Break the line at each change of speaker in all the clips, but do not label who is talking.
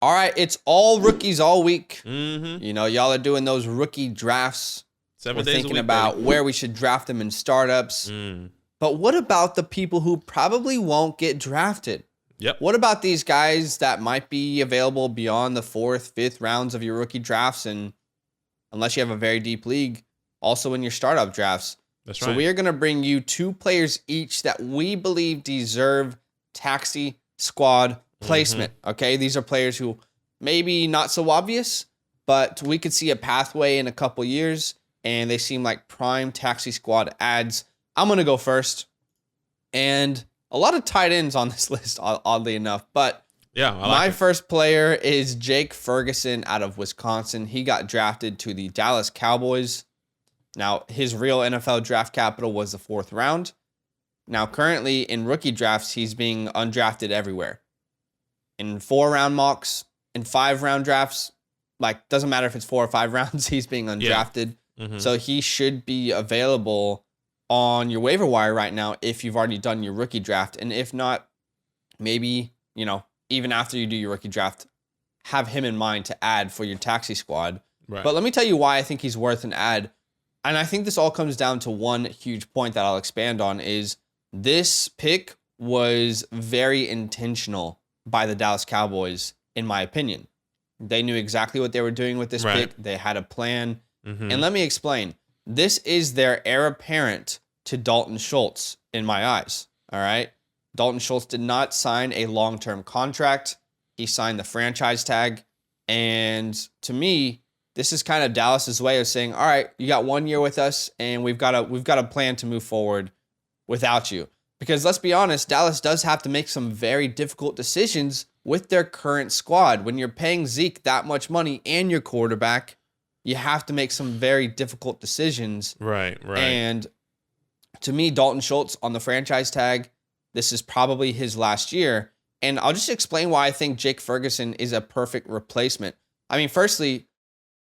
All right, it's all rookies all week.
Mm-hmm.
You know, y'all are doing those rookie drafts.
7
We're
days
thinking
a week,
about
baby.
where we should draft them in startups. But what about the people who probably won't get drafted?
Yep.
What about these guys that might be available beyond the 4th, 5th rounds of your rookie drafts, and unless you have a very deep league, also in your startup drafts?
That's
So
right.
we are going to bring you 2 players each that we believe deserve taxi squad placement. Okay, these are players who maybe not so obvious, but we could see a pathway in a couple years, and they seem like prime taxi squad ads. I'm going to go first, and a lot of tight ends on this list, oddly enough, but
Yeah, I like
my
it.
first player is Jake Ferguson out of Wisconsin. He got drafted to the Dallas Cowboys. Now, his real NFL draft capital was the 4th round. Now, currently in rookie drafts, he's being undrafted everywhere. In 4-round mocks, in 5-round drafts, like, doesn't matter if it's 4 or 5 rounds, he's being undrafted. So he should be available on your waiver wire right now if you've already done your rookie draft. And if not, maybe, you know, even after you do your rookie draft, have him in mind to add for your taxi squad.
Right.
But let me tell you why I think he's worth an add. And I think this all comes down to one huge point that I'll expand on is this pick was very intentional by the Dallas Cowboys, in my opinion. They knew exactly what they were doing with this pick. They had a plan. And let me explain. This is their heir apparent to Dalton Schultz, in my eyes. All right? Dalton Schultz did not sign a long-term contract. He signed the franchise tag. And to me, this is kind of Dallas's way of saying, all right, you got 1 year with us, and we've got a plan to move forward without you. Because let's be honest, Dallas does have to make some very difficult decisions with their current squad. When you're paying Zeke that much money and your quarterback, you have to make some very difficult decisions.
Right.
And to me, Dalton Schultz on the franchise tag, this is probably his last year. And I'll just explain why I think Jake Ferguson is a perfect replacement. I mean, firstly,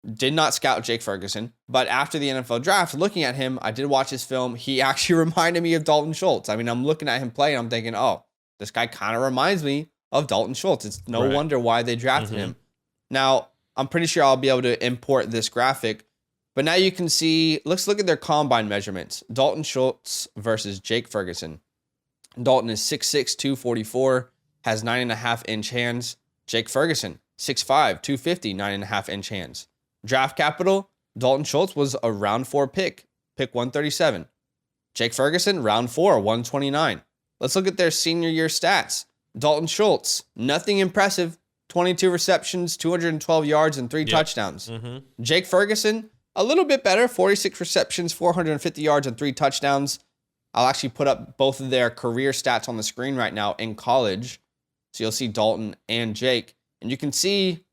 did not scout Jake Ferguson, but after the NFL draft, looking at him, I did watch his film. He actually reminded me of Dalton Schultz. I mean, I'm looking at him play, and I'm thinking, oh, this guy kind of reminds me of Dalton Schultz. It's no wonder why they drafted him. Now, I'm pretty sure I'll be able to import this graphic, but now you can see, let's look at their combine measurements. Dalton Schultz versus Jake Ferguson. Dalton is 6'6", 244, has 9.5-inch hands. Jake Ferguson, 6'5", 250, 9.5-inch hands. Draft capital, Dalton Schultz was a round 4 pick 137. Jake Ferguson, round 4, 129. Let's look at their senior year stats. Dalton Schultz, nothing impressive, 22 receptions, 212 yards, and 3 touchdowns. Jake Ferguson, a little bit better, 46 receptions, 450 yards, and 3 touchdowns. I'll actually put up both of their career stats on the screen right now in college. So you'll see Dalton and Jake. And you can see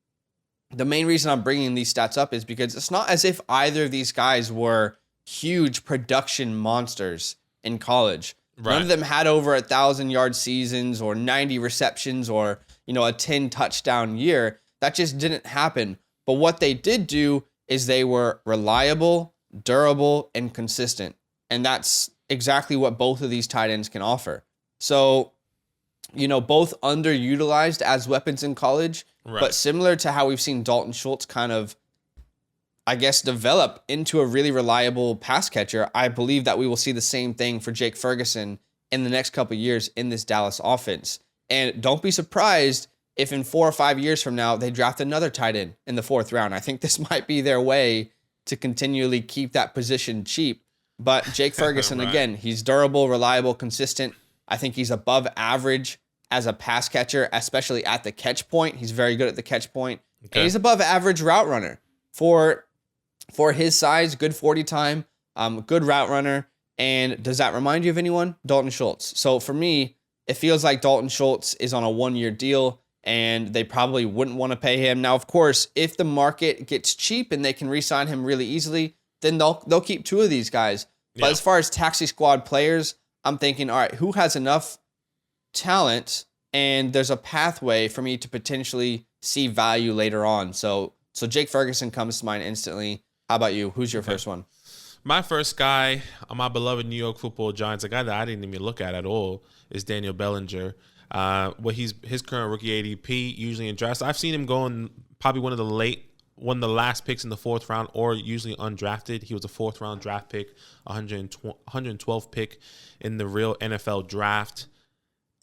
the main reason I'm bringing these stats up is because it's not as if either of these guys were huge production monsters in college. None of them had over 1,000-yard seasons or 90 receptions or, you know, a 10 touchdown year. That just didn't happen. But what they did do is they were reliable, durable, and consistent. And that's exactly what both of these tight ends can offer. So, you know, both underutilized as weapons in college, but similar to how we've seen Dalton Schultz kind of, I guess, develop into a really reliable pass catcher, I believe that we will see the same thing for Jake Ferguson in the next couple of years in this Dallas offense. And don't be surprised if in 4 or 5 years from now, they draft another tight end in the 4th round. I think this might be their way to continually keep that position cheap. But Jake Ferguson, again, he's durable, reliable, consistent. I think he's above average as a pass catcher, especially at the catch point. He's very good at the catch point. And he's above average route runner. For his size, good 40 time, good route runner. And does that remind you of anyone? Dalton Schultz. So for me, it feels like Dalton Schultz is on a 1-year deal, and they probably wouldn't want to pay him. Now, of course, if the market gets cheap and they can re-sign him really easily, then they'll keep 2 of these guys. But as far as taxi squad players, I'm thinking, all right, who has enough talent and there's a pathway for me to potentially see value later on. So Jake Ferguson comes to mind instantly. How about you? Who's your first one?
My first guy, my beloved New York Football Giants, a guy that I didn't even look at all, is Daniel Bellinger What his current rookie ADP usually in drafts. I've seen him going probably one of the last picks in the fourth round, or usually undrafted. He was a fourth round draft pick, 112th pick in the real NFL draft.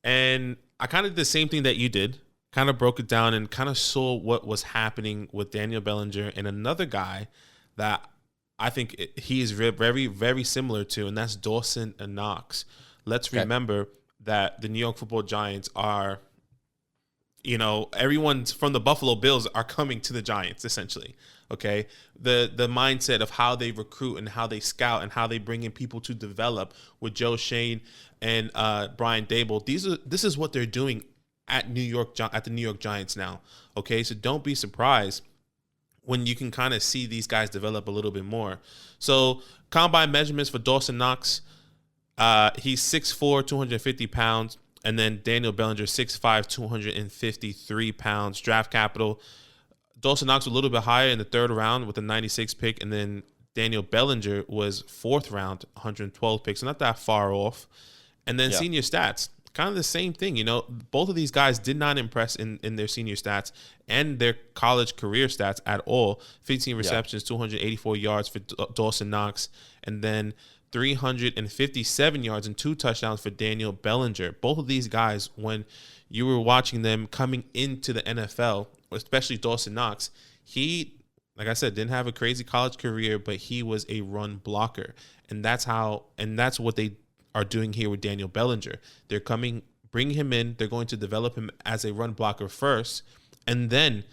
And I kind of did the same thing that you did, kind of broke it down and kind of saw what was happening with Daniel Bellinger and another guy that I think he is very, very similar to, and that's Dawson Knox. Let's remember that the New York Football Giants are, everyone from the Buffalo Bills are coming to the Giants, essentially. Okay, the mindset of how they recruit and how they scout and how they bring in people to develop with Joe Shane and Brian Dable. This is what they're doing at the New York Giants now. Okay, so don't be surprised when you can kind of see these guys develop a little bit more. So combine measurements for Dawson Knox, he's 6'4", 250 pounds, and then Daniel Bellinger 6'5", 253 pounds. Draft capital, Dawson Knox was a little bit higher in the third round with a 96 pick, and then Daniel Bellinger was fourth round, 112 picks, so not that far off. And then senior stats, kind of the same thing. Both of these guys did not impress in their senior stats and their college career stats at all. 15 receptions, 284 yards for Dawson Knox, and then 357 yards and 2 touchdowns for Daniel Bellinger. Both of these guys, when you were watching them coming into the NFL, especially Dawson Knox, he, like I said, didn't have a crazy college career, but he was a run blocker. And that's what they are doing here with Daniel Bellinger. They're bringing him in. They're going to develop him as a run blocker first, and then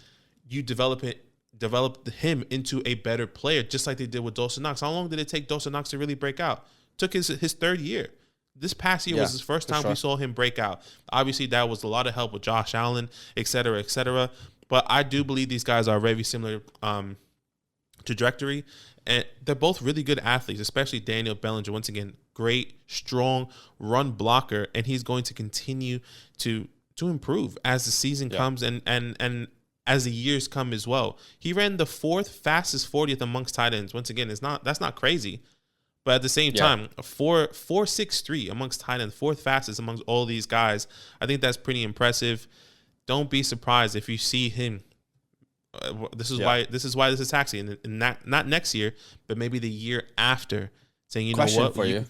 you develop him into a better player, just like they did with Dawson Knox. How long did it take Dawson Knox to really break out? Took his third year. This past year was his first time we saw him break out. Obviously, that was a lot of help with Josh Allen, et cetera, et cetera. But I do believe these guys are very similar trajectory, and they're both really good athletes, especially Daniel Bellinger. Once again, great, strong run blocker, and he's going to continue to improve as the season comes and as the years come as well. He ran the fourth fastest 40th amongst tight ends. Once again, that's not crazy. But at the same time, 4.63 amongst tight ends, fourth fastest amongst all these guys. I think that's pretty impressive. Don't be surprised if you see him. This is why this is taxi, and not next year, but maybe the year after. Saying,
Question
know what?
For you.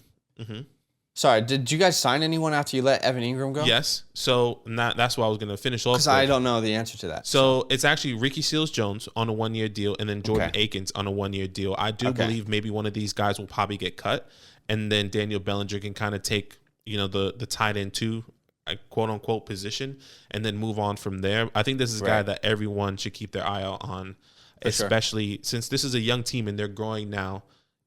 Sorry, did you guys sign anyone after you let Evan Ingram go?
Yes. So that's why I was going to finish off.
Because I don't know the answer to that.
So it's actually Ricky Seals-Jones on a 1-year deal, and then Jordan Akins on a 1-year deal. I do believe maybe one of these guys will probably get cut, and then Daniel Bellinger can kind of take the tight end 2, quote unquote, position, and then move on from there. I think this is a guy that everyone should keep their eye out on, especially since this is a young team and they're growing now.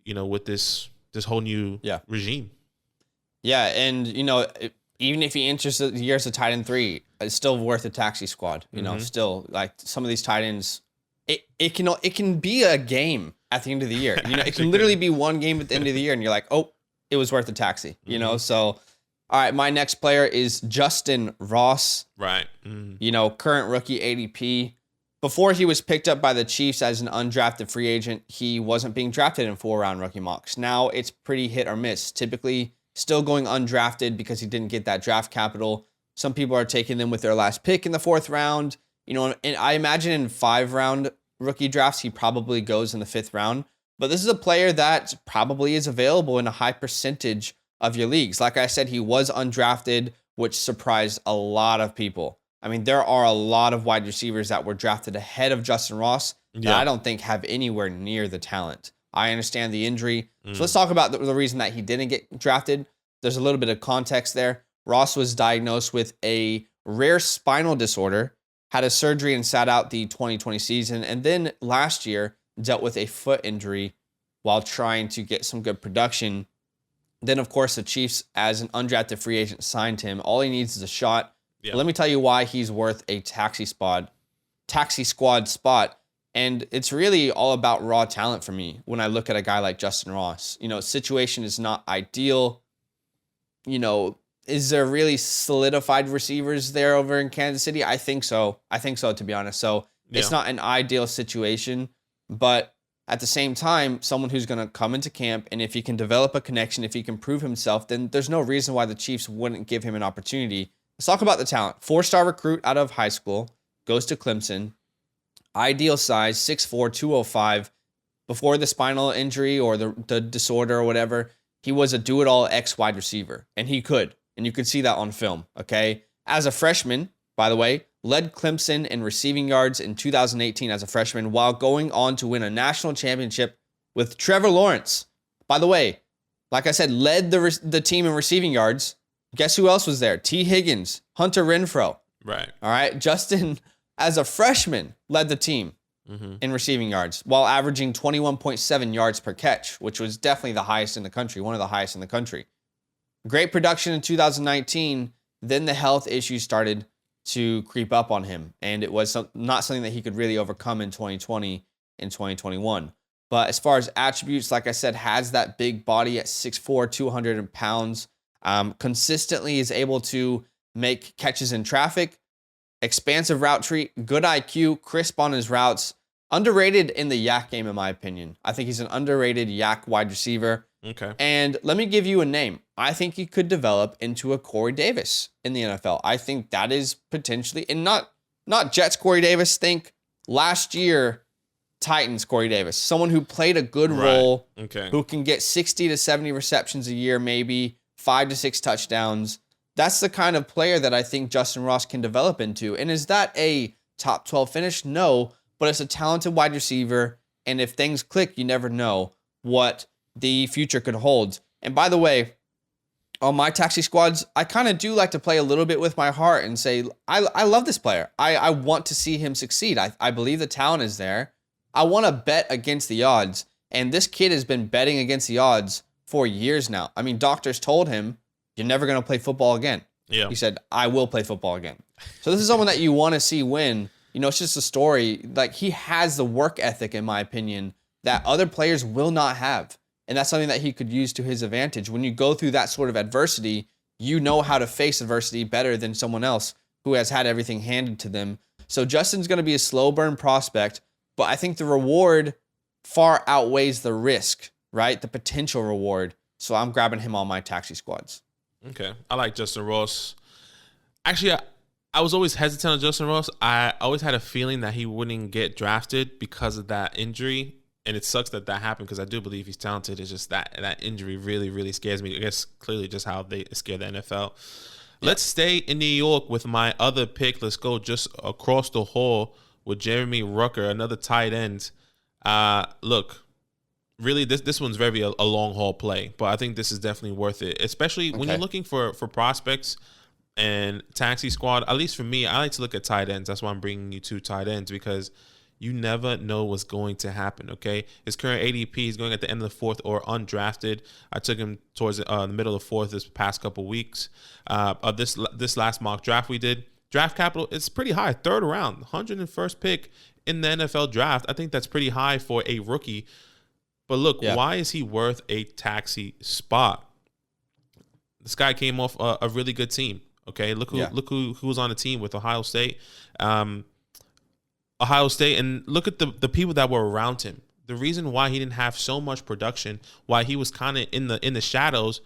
With this whole new regime. Yeah,
and even if he enters the year as a tight end 3, it's still worth a taxi squad. Still, like, some of these tight ends, it can be a game at the end of the year. It can literally be one game at the end of the year, and you're like, oh, it was worth a taxi. So, all right, my next player is Justin Ross.
Right.
Current rookie ADP. Before he was picked up by the Chiefs as an undrafted free agent, he wasn't being drafted in 4-round rookie mocks. Now it's pretty hit or miss. Typically, still going undrafted because he didn't get that draft capital. Some people are taking them with their last pick in the 4th round. And I imagine in 5-round rookie drafts, he probably goes in the 5th round. But this is a player that probably is available in a high percentage of your leagues. Like I said, he was undrafted, which surprised a lot of people. I mean, there are a lot of wide receivers that were drafted ahead of Justin Ross that I don't think have anywhere near the talent. I understand the injury. So let's talk about the reason that he didn't get drafted. There's a little bit of context there. Ross was diagnosed with a rare spinal disorder, had a surgery and sat out the 2020 season, and then last year dealt with a foot injury while trying to get some good production. Then, of course, the Chiefs, as an undrafted free agent, signed him. All he needs is a shot. Yeah. Let me tell you why he's worth a taxi squad spot. And it's really all about raw talent for me when I look at a guy like Justin Ross. Situation is not ideal. Is there really solidified receivers there over in Kansas City? I think so, to be honest. So it's not an ideal situation, but at the same time, someone who's going to come into camp, and if he can develop a connection, if he can prove himself, then there's no reason why the Chiefs wouldn't give him an opportunity let's talk about the talent. 4-star recruit out of high school, goes to Clemson. Ideal size, 6'4", 205. Before the spinal injury or the disorder or whatever, he was a do-it-all X wide receiver, and he could. And you could see that on film, okay? As a freshman, by the way, led Clemson in receiving yards in 2018 as a freshman while going on to win a national championship with Trevor Lawrence. By the way, like I said, led the team in receiving yards. Guess who else was there? T. Higgins, Hunter Renfrow.
Right.
All right. Justin, as a freshman, led the team in receiving yards while averaging 21.7 yards per catch, which was definitely the highest in the country, one of the highest in the country. Great production in 2019. Then the health issues started to creep up on him, and it was not something that he could really overcome in 2020 and 2021. But as far as attributes, like I said, has that big body at 6'4", 200 pounds, consistently is able to make catches in traffic, expansive route tree, good IQ, crisp on his routes, underrated in the yak game, in my opinion. I think he's an underrated yak wide receiver.
Okay.
And let me give you a name. I think he could develop into a Corey Davis in the NFL. I think that is potentially, and not Jets Corey Davis, think last year Titans Corey Davis, someone who played a good role, who can get 60 to 70 receptions a year, maybe 5 to 6 touchdowns. That's the kind of player that I think Justin Ross can develop into. And is that a top 12 finish? No, but it's a talented wide receiver. And if things click, you never know what the future could hold. And by the way, on my taxi squads, I kind of do like to play a little bit with my heart and say, I love this player. I want to see him succeed. I believe the talent is there. I want to bet against the odds. And this kid has been betting against the odds for years now. I mean, doctors told him, you're never going to play football again.
Yeah.
He said, I will play football again. So this is someone that you want to see win. You know, it's just a story. Like, he has the work ethic, in my opinion, that other players will not have. And that's something that he could use to his advantage. When you go through that sort of adversity, you know how to face adversity better than someone else who has had everything handed to them. So Justin's going to be a slow burn prospect, but I think the reward far outweighs the risk, right? The potential reward. So I'm grabbing him on my taxi squads.
Okay. I like Justin Ross. Actually, I was always hesitant on Justin Ross. I always had a feeling that he wouldn't get drafted because of that injury. And it sucks that happened because I do believe he's talented. It's just that injury really, really scares me. I guess clearly just how they scare the NFL. Yeah. Let's stay in New York with my other pick. Let's go just across the hall with Jeremy Rucker, another tight end. Look, really, this one's very a long haul play, but I think this is definitely worth it, especially when you're looking for prospects and taxi squad. At least for me, I like to look at tight ends. That's why I'm bringing you 2 tight ends, because you never know what's going to happen, okay? His current ADP is going at the end of the 4th or undrafted. I took him towards the middle of the 4th this past couple weeks. This last mock draft we did, draft capital, it's pretty high, 3rd round, 101st pick in the NFL draft. I think that's pretty high for a rookie. But look, why is he worth a taxi spot? This guy came off a really good team, okay? Look who was on the team with Ohio State. And look at the people that were around him. The reason why he didn't have so much production, why he was kind of in the shadows,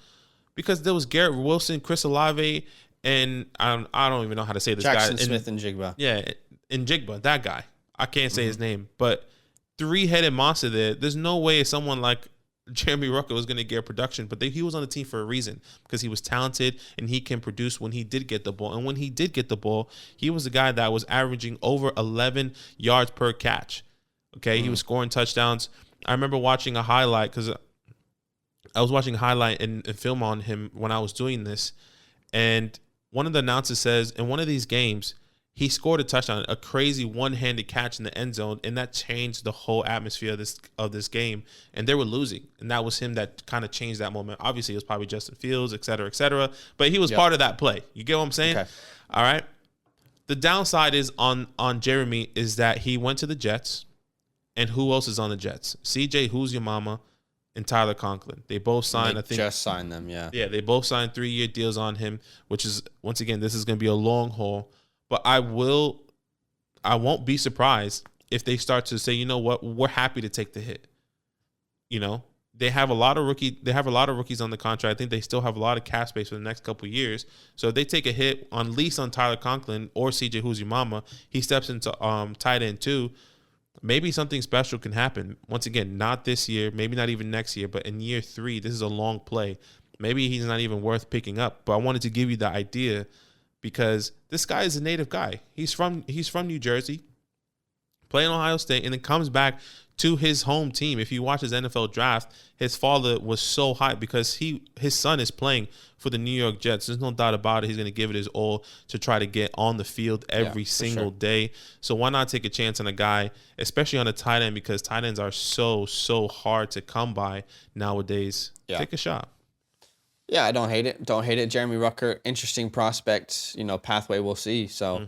because there was Garrett Wilson, Chris Olave, and I don't even know how to say this
Jackson
guy.
Smith and Jigba.
Yeah, and Jigba, that guy. I can't say his name, but 3-headed monster there. There's no way someone like Jeremy Rucker was going to get production, but he was on the team for a reason, because he was talented and he can produce when he did get the ball. And when he did get the ball, he was a guy that was averaging over 11 yards per catch. Okay, he was scoring touchdowns. I remember watching a highlight, because I was watching a highlight and film on him when I was doing this, and one of the announcers says in one of these games, he scored a touchdown, a crazy one-handed catch in the end zone, and that changed the whole atmosphere of this game. And they were losing, and that was him that kind of changed that moment. Obviously, it was probably Justin Fields, et cetera, but he was part of that play. You get what I'm saying? Okay. All right. The downside is on Jeremy is that he went to the Jets, and who else is on the Jets? CJ, Who's Your Mama, and Tyler Conklin. They both signed, I think.
Just signed them, yeah.
Yeah, they both signed 3-year deals on him, which is, once again, this is going to be a long haul. But I won't be surprised if they start to say, you know what, we're happy to take the hit. You know, They have a lot of rookies on the contract. I think they still have a lot of cap space for the next couple of years. So if they take a hit on least on Tyler Conklin or CJ Who's Your Mama, he steps into tight end too. Maybe something special can happen. Once again, not this year, maybe not even next year, but in year 3, this is a long play. Maybe he's not even worth picking up. But I wanted to give you the idea because this guy is a native guy. He's from New Jersey, playing Ohio State, and then comes back to his home team. If you watch his NFL draft, his father was so hyped because his son is playing for the New York Jets. There's no doubt about it. He's going to give it his all to try to get on the field every single day. So why not take a chance on a guy, especially on a tight end, because tight ends are so hard to come by nowadays. Yeah. Take a shot.
Yeah, I don't hate it. Jeremy Rucker, interesting prospect, pathway, we'll see. So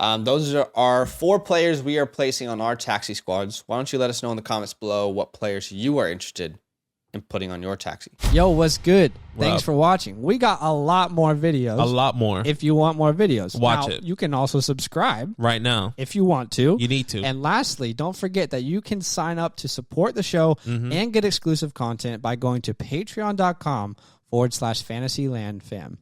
those are our 4 players we are placing on our taxi squads. Why don't you let us know in the comments below what players you are interested in putting on your taxi.
Yo, what's good? Thanks for watching. We got a lot more videos.
A lot more.
If you want more videos.
Watch it.
You can also subscribe.
Right now.
If you want to.
You need to.
And lastly, don't forget that you can sign up to support the show and get exclusive content by going to patreon.com/FantasyLandFam.